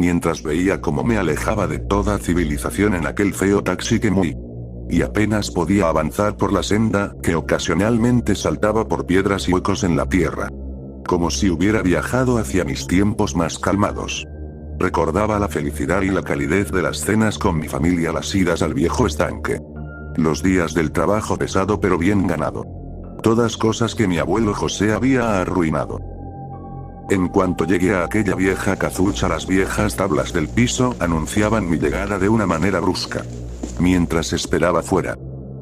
mientras veía cómo me alejaba de toda civilización en aquel feo taxi que muy. Y apenas podía avanzar por la senda, que ocasionalmente saltaba por piedras y huecos en la tierra. Como si hubiera viajado hacia mis tiempos más calmados. Recordaba la felicidad y la calidez de las cenas con mi familia, las idas al viejo estanque. Los días del trabajo pesado pero bien ganado. Todas cosas que mi abuelo José había arruinado. En cuanto llegué a aquella vieja cazucha, las viejas tablas del piso anunciaban mi llegada de una manera brusca. Mientras esperaba fuera.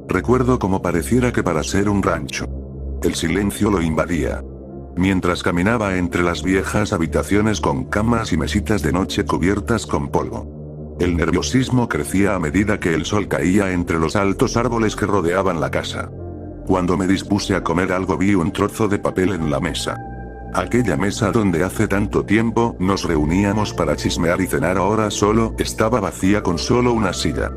Recuerdo como pareciera que para ser un rancho. El silencio lo invadía. Mientras caminaba entre las viejas habitaciones con camas y mesitas de noche cubiertas con polvo. El nerviosismo crecía a medida que el sol caía entre los altos árboles que rodeaban la casa. Cuando me dispuse a comer algo, vi un trozo de papel en la mesa. Aquella mesa donde hace tanto tiempo nos reuníamos para chismear y cenar ahora solo estaba vacía, con solo una silla.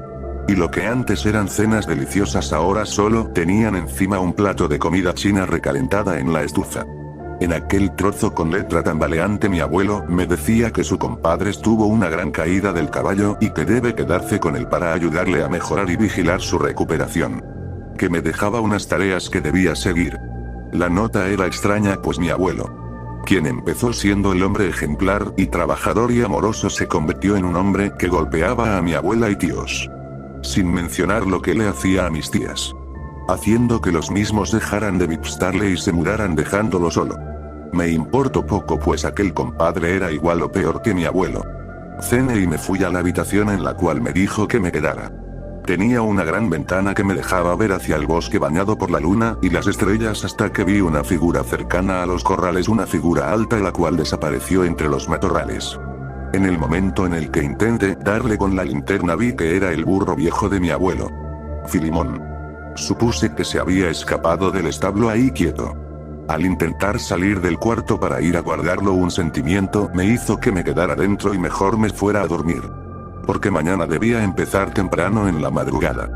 Y lo que antes eran cenas deliciosas ahora solo tenían encima un plato de comida china recalentada en la estufa. En aquel trozo con letra tambaleante mi abuelo me decía que su compadre tuvo una gran caída del caballo y que debe quedarse con él para ayudarle a mejorar y vigilar su recuperación. Que me dejaba unas tareas que debía seguir. La nota era extraña, pues mi abuelo, quien empezó siendo el hombre ejemplar y trabajador y amoroso, se convirtió en un hombre que golpeaba a mi abuela y tíos. Sin mencionar lo que le hacía a mis tías. Haciendo que los mismos dejaran de visitarle y se mudaran dejándolo solo. Me importó poco, pues aquel compadre era igual o peor que mi abuelo. Cené y me fui a la habitación en la cual me dijo que me quedara. Tenía una gran ventana que me dejaba ver hacia el bosque bañado por la luna y las estrellas, hasta que vi una figura cercana a los corrales, una figura alta la cual desapareció entre los matorrales. En el momento en el que intenté darle con la linterna vi que era el burro viejo de mi abuelo. Filimón. Supuse que se había escapado del establo ahí quieto. Al intentar salir del cuarto para ir a guardarlo, un sentimiento me hizo que me quedara dentro y mejor me fuera a dormir. Porque mañana debía empezar temprano en la madrugada.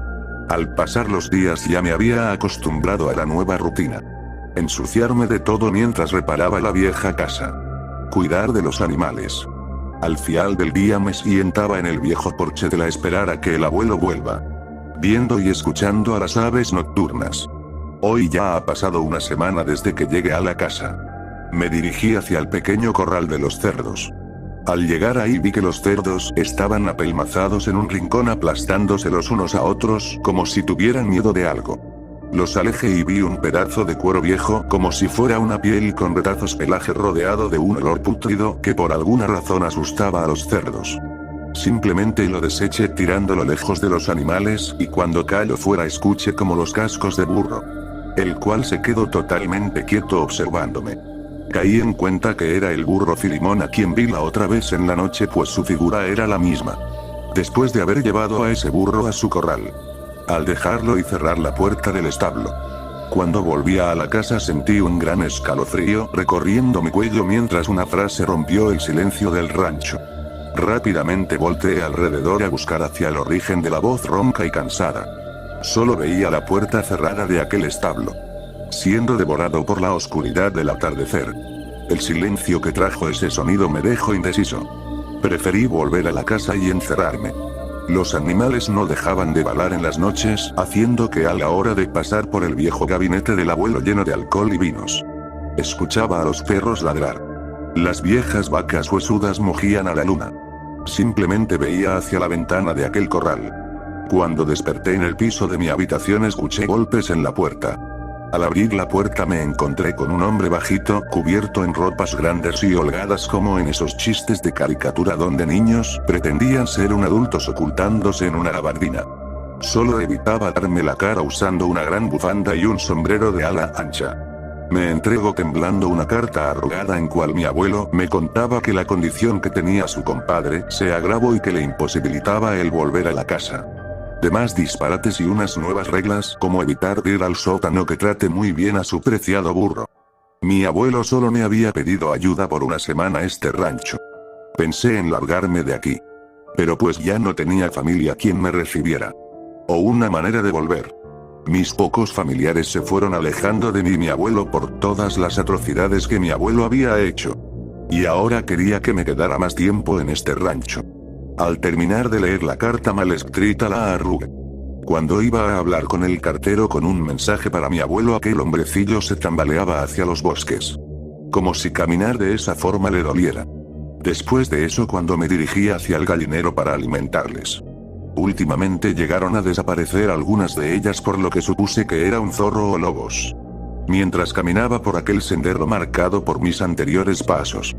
Al pasar los días ya me había acostumbrado a la nueva rutina. Ensuciarme de todo mientras reparaba la vieja casa. Cuidar de los animales. Al final del día me sentaba en el viejo porche de la esperar a que el abuelo vuelva. Viendo y escuchando a las aves nocturnas. Hoy ya ha pasado una semana desde que llegué a la casa. Me dirigí hacia el pequeño corral de los cerdos. Al llegar ahí vi que los cerdos estaban apelmazados en un rincón, aplastándose los unos a otros como si tuvieran miedo de algo. Los alejé y vi un pedazo de cuero viejo, como si fuera una piel con retazos, pelaje rodeado de un olor pútrido que por alguna razón asustaba a los cerdos. Simplemente lo deseché tirándolo lejos de los animales, y cuando cayó fuera escuché como los cascos de burro. El cual se quedó totalmente quieto observándome. Caí en cuenta que era el burro Filimón a quien vi la otra vez en la noche, pues su figura era la misma. Después de haber llevado a ese burro a su corral. Al dejarlo y cerrar la puerta del establo. Cuando volvía a la casa sentí un gran escalofrío recorriendo mi cuello mientras una frase rompió el silencio del rancho. Rápidamente volteé alrededor a buscar hacia el origen de la voz ronca y cansada. Solo veía la puerta cerrada de aquel establo. Siendo devorado por la oscuridad del atardecer. El silencio que trajo ese sonido me dejó indeciso. Preferí volver a la casa y encerrarme. Los animales no dejaban de balar en las noches, haciendo que a la hora de pasar por el viejo gabinete del abuelo lleno de alcohol y vinos, escuchaba a los perros ladrar. Las viejas vacas huesudas mugían a la luna. Simplemente veía hacia la ventana de aquel corral. Cuando desperté en el piso de mi habitación escuché golpes en la puerta. Al abrir la puerta me encontré con un hombre bajito, cubierto en ropas grandes y holgadas como en esos chistes de caricatura donde niños pretendían ser un adultos ocultándose en una gabardina. Solo evitaba darme la cara usando una gran bufanda y un sombrero de ala ancha. Me entregó temblando una carta arrugada en cual mi abuelo me contaba que la condición que tenía su compadre se agravó y que le imposibilitaba el volver a la casa. Demás disparates y unas nuevas reglas como evitar ir al sótano que trate muy bien a su preciado burro. Mi abuelo solo me había pedido ayuda por una semana este rancho. Pensé en largarme de aquí. Pero pues ya no tenía familia quien me recibiera. O una manera de volver. Mis pocos familiares se fueron alejando de mí y mi abuelo por todas las atrocidades que mi abuelo había hecho. Y ahora quería que me quedara más tiempo en este rancho. Al terminar de leer la carta mal escrita la arrugué. Cuando iba a hablar con el cartero con un mensaje para mi abuelo, aquel hombrecillo se tambaleaba hacia los bosques. Como si caminar de esa forma le doliera. Después de eso, cuando me dirigía hacia el gallinero para alimentarles. Últimamente llegaron a desaparecer algunas de ellas, por lo que supuse que era un zorro o lobos. Mientras caminaba por aquel sendero marcado por mis anteriores pasos,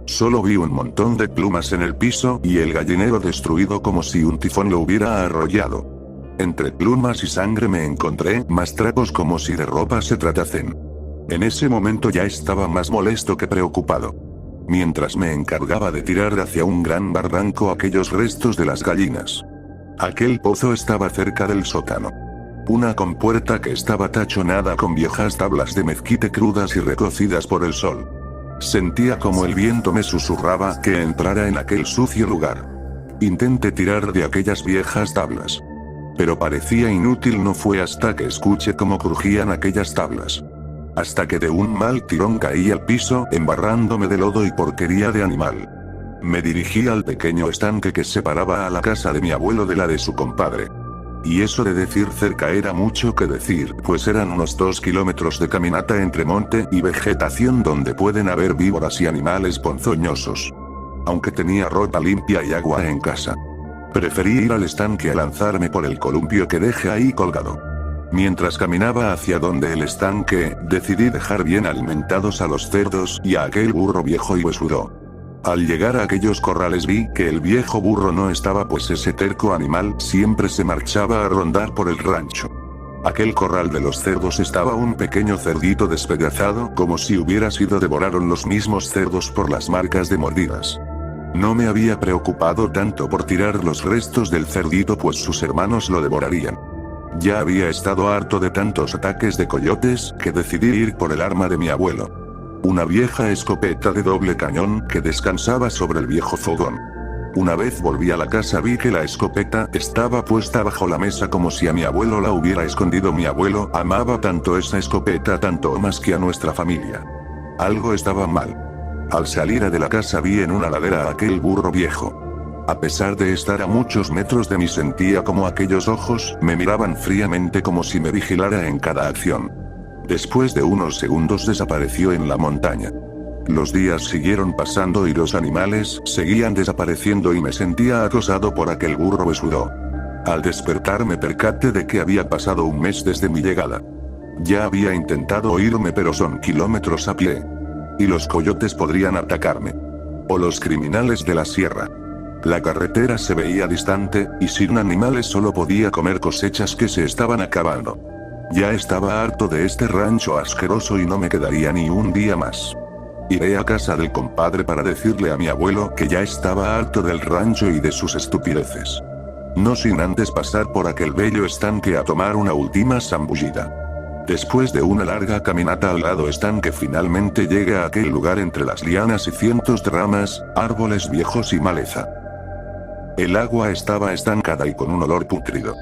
solo vi un montón de plumas en el piso y el gallinero destruido como si un tifón lo hubiera arrollado. Entre plumas y sangre me encontré más trapos como si de ropa se tratasen. En ese momento ya estaba más molesto que preocupado. Mientras me encargaba de tirar hacia un gran barranco aquellos restos de las gallinas. Aquel pozo estaba cerca del sótano. Una compuerta que estaba tachonada con viejas tablas de mezquite crudas y recocidas por el sol. Sentía como el viento me susurraba que entrara en aquel sucio lugar. Intenté tirar de aquellas viejas tablas. Pero parecía inútil. No fue hasta que escuché cómo crujían aquellas tablas. Hasta que de un mal tirón caí al piso, embarrándome de lodo y porquería de animal. Me dirigí al pequeño estanque que separaba a la casa de mi abuelo de la de su compadre. Y eso de decir cerca era mucho que decir, pues eran unos 2 kilómetros de caminata entre monte y vegetación donde pueden haber víboras y animales ponzoñosos. Aunque tenía ropa limpia y agua en casa, preferí ir al estanque a lanzarme por el columpio que dejé ahí colgado. Mientras caminaba hacia donde el estanque, decidí dejar bien alimentados a los cerdos y a aquel burro viejo y huesudo. Al llegar a aquellos corrales vi que el viejo burro no estaba, pues ese terco animal siempre se marchaba a rondar por el rancho. Aquel corral de los cerdos estaba un pequeño cerdito despedazado, como si hubiera sido devoraron los mismos cerdos por las marcas de mordidas. No me había preocupado tanto por tirar los restos del cerdito, pues sus hermanos lo devorarían. Ya había estado harto de tantos ataques de coyotes, que decidí ir por el arma de mi abuelo. Una vieja escopeta de doble cañón que descansaba sobre el viejo fogón. Una vez volví a la casa vi que la escopeta estaba puesta bajo la mesa como si a mi abuelo la hubiera escondido. Mi abuelo amaba tanto esa escopeta, tanto o más que a nuestra familia. Algo estaba mal. Al salir de la casa vi en una ladera a aquel burro viejo. A pesar de estar a muchos metros de mí, sentía como aquellos ojos me miraban fríamente, como si me vigilara en cada acción. Después de unos segundos desapareció en la montaña. Los días siguieron pasando y los animales seguían desapareciendo y me sentía acosado por aquel burro huesudo. Al despertar me percaté de que había pasado un mes desde mi llegada. Ya había intentado irme, pero son kilómetros a pie. Y los coyotes podrían atacarme. O los criminales de la sierra. La carretera se veía distante, y sin animales solo podía comer cosechas que se estaban acabando. Ya estaba harto de este rancho asqueroso y no me quedaría ni un día más. Iré a casa del compadre para decirle a mi abuelo que ya estaba harto del rancho y de sus estupideces. No sin antes pasar por aquel bello estanque a tomar una última zambullida. Después de una larga caminata al lado estanque, finalmente llegué a aquel lugar entre las lianas y cientos de ramas, árboles viejos y maleza. El agua estaba estancada y con un olor pútrido.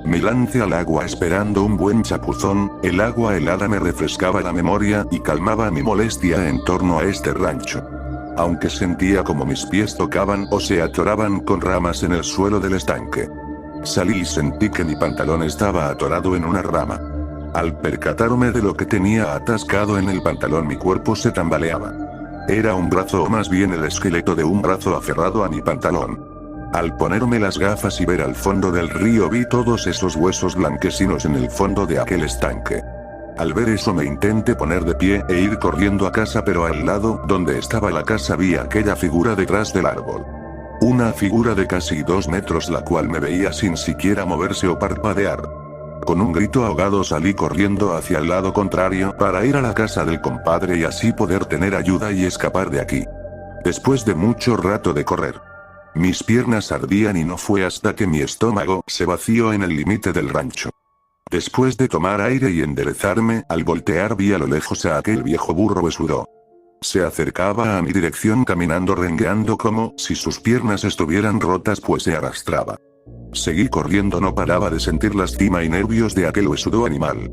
Me lancé al agua esperando un buen chapuzón. El agua helada me refrescaba la memoria y calmaba mi molestia en torno a este rancho. Aunque sentía como mis pies tocaban o se atoraban con ramas en el suelo del estanque. Salí y sentí que mi pantalón estaba atorado en una rama. Al percatarme de lo que tenía atascado en el pantalón, mi cuerpo se tambaleaba. Era un brazo, o más bien el esqueleto de un brazo aferrado a mi pantalón. Al ponerme las gafas y ver al fondo del río, vi todos esos huesos blanquecinos en el fondo de aquel estanque. Al ver eso me intenté poner de pie e ir corriendo a casa, pero al lado donde estaba la casa vi aquella figura detrás del árbol. Una figura de casi 2 metros, la cual me veía sin siquiera moverse o parpadear. Con un grito ahogado salí corriendo hacia el lado contrario para ir a la casa del compadre y así poder tener ayuda y escapar de aquí. Después de mucho rato de correr, mis piernas ardían y no fue hasta que mi estómago se vació en el límite del rancho. Después de tomar aire y enderezarme, al voltear vi a lo lejos a aquel viejo burro huesudo. Se acercaba a mi dirección caminando rengueando como si sus piernas estuvieran rotas, pues se arrastraba. Seguí corriendo, no paraba de sentir lástima y nervios de aquel huesudo animal.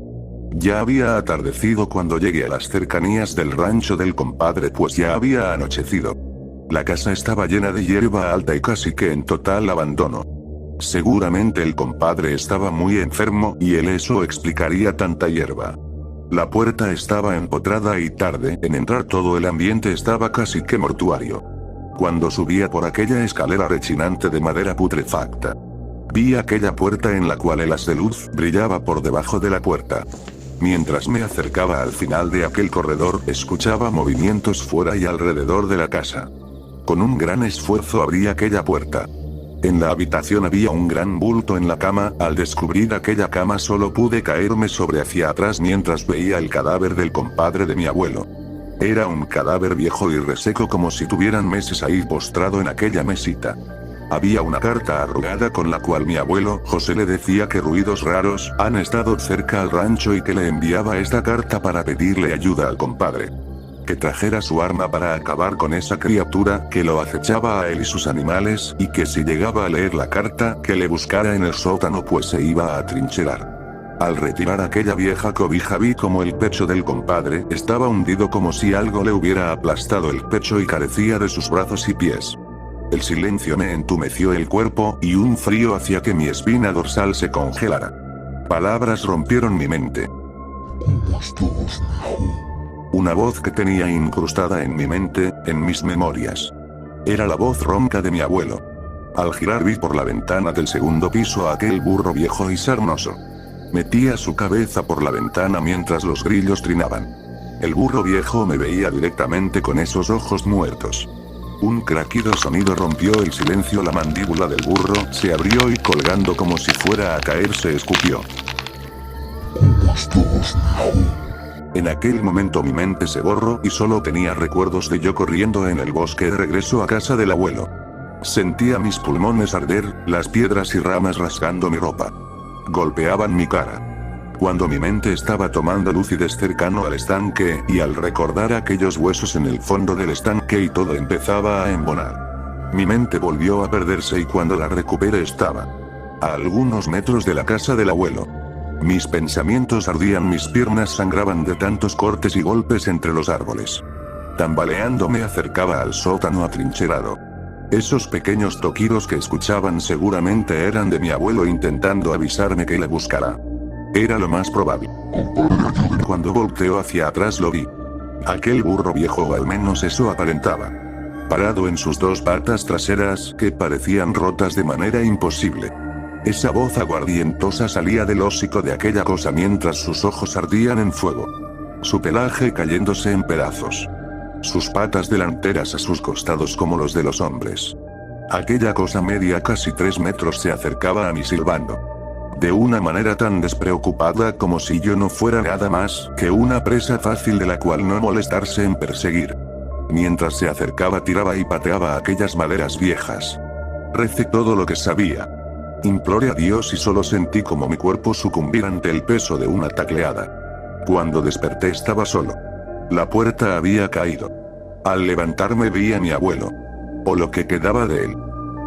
Ya había atardecido cuando llegué a las cercanías del rancho del compadre, pues ya había anochecido. La casa estaba llena de hierba alta y casi que en total abandono. Seguramente el compadre estaba muy enfermo y eso explicaría tanta hierba. La puerta estaba empotrada y tarde en entrar todo el ambiente estaba casi que mortuario. Cuando subía por aquella escalera rechinante de madera putrefacta, vi aquella puerta en la cual el haz de luz brillaba por debajo de la puerta. Mientras me acercaba al final de aquel corredor, escuchaba movimientos fuera y alrededor de la casa. Con un gran esfuerzo abrí aquella puerta. En la habitación había un gran bulto en la cama. Al descubrir aquella cama solo pude caerme sobre hacia atrás mientras veía el cadáver del compadre de mi abuelo. Era un cadáver viejo y reseco, como si tuvieran meses ahí postrado en aquella mesita. Había una carta arrugada con la cual mi abuelo José le decía que ruidos raros han estado cerca al rancho y que le enviaba esta carta para pedirle ayuda al compadre. Que trajera su arma para acabar con esa criatura que lo acechaba a él y sus animales, y que si llegaba a leer la carta, que le buscara en el sótano, pues se iba a atrincherar. Al retirar aquella vieja cobija vi como el pecho del compadre estaba hundido, como si algo le hubiera aplastado el pecho, y carecía de sus brazos y pies. El silencio me entumeció el cuerpo, y un frío hacía que mi espina dorsal se congelara. Palabras rompieron mi mente. ¿Cómo estás, mijo? Una voz que tenía incrustada en mi mente, en mis memorias. Era la voz ronca de mi abuelo. Al girar vi por la ventana del segundo piso a aquel burro viejo y sarnoso. Metía su cabeza por la ventana mientras los grillos trinaban. El burro viejo me veía directamente con esos ojos muertos. Un craquido sonido rompió el silencio. La mandíbula del burro se abrió y, colgando como si fuera a caer, se escupió. ¿Cómo estás, mijo? En aquel momento mi mente se borró y solo tenía recuerdos de yo corriendo en el bosque de regreso a casa del abuelo. Sentía mis pulmones arder, las piedras y ramas rasgando mi ropa. Golpeaban mi cara. Cuando mi mente estaba tomando lucidez cercano al estanque, y al recordar aquellos huesos en el fondo del estanque y todo empezaba a embonar. Mi mente volvió a perderse y cuando la recuperé estaba a algunos metros de la casa del abuelo. Mis pensamientos ardían, mis piernas sangraban de tantos cortes y golpes entre los árboles. Tambaleando me acercaba al sótano atrincherado. Esos pequeños toquidos que escuchaban seguramente eran de mi abuelo intentando avisarme que le buscara. Era lo más probable. Cuando volteó hacia atrás lo vi. Aquel burro viejo, o al menos eso aparentaba, parado en sus dos patas traseras, que parecían rotas de manera imposible. Esa voz aguardientosa salía del hocico de aquella cosa mientras sus ojos ardían en fuego. Su pelaje cayéndose en pedazos. Sus patas delanteras a sus costados como los de los hombres. Aquella cosa media casi 3 metros se acercaba a mí silbando. De una manera tan despreocupada como si yo no fuera nada más que una presa fácil de la cual no molestarse en perseguir. Mientras se acercaba tiraba y pateaba aquellas maderas viejas. Recé todo lo que sabía. Imploré a Dios y solo sentí como mi cuerpo sucumbir ante el peso de una tacleada. Cuando desperté estaba solo. La puerta había caído. Al levantarme vi a mi abuelo. O lo que quedaba de él.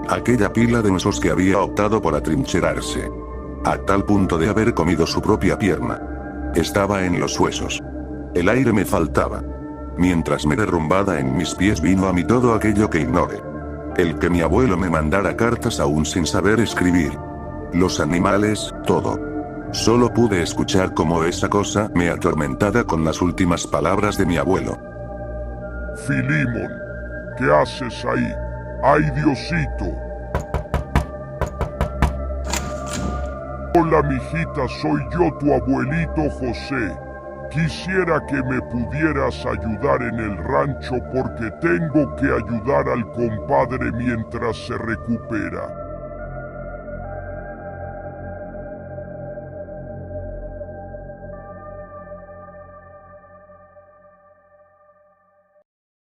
Aquella pila de huesos que había optado por atrincherarse. A tal punto de haber comido su propia pierna. Estaba en los huesos. El aire me faltaba. Mientras me derrumbaba en mis pies vino a mí todo aquello que ignoré. El que mi abuelo me mandara cartas aún sin saber escribir. Los animales, todo. Solo pude escuchar cómo esa cosa me atormentaba con las últimas palabras de mi abuelo. Filimón, ¿qué haces ahí? ¡Ay, Diosito! Hola, mijita, soy yo, tu abuelito José. Quisiera que me pudieras ayudar en el rancho porque tengo que ayudar al compadre mientras se recupera.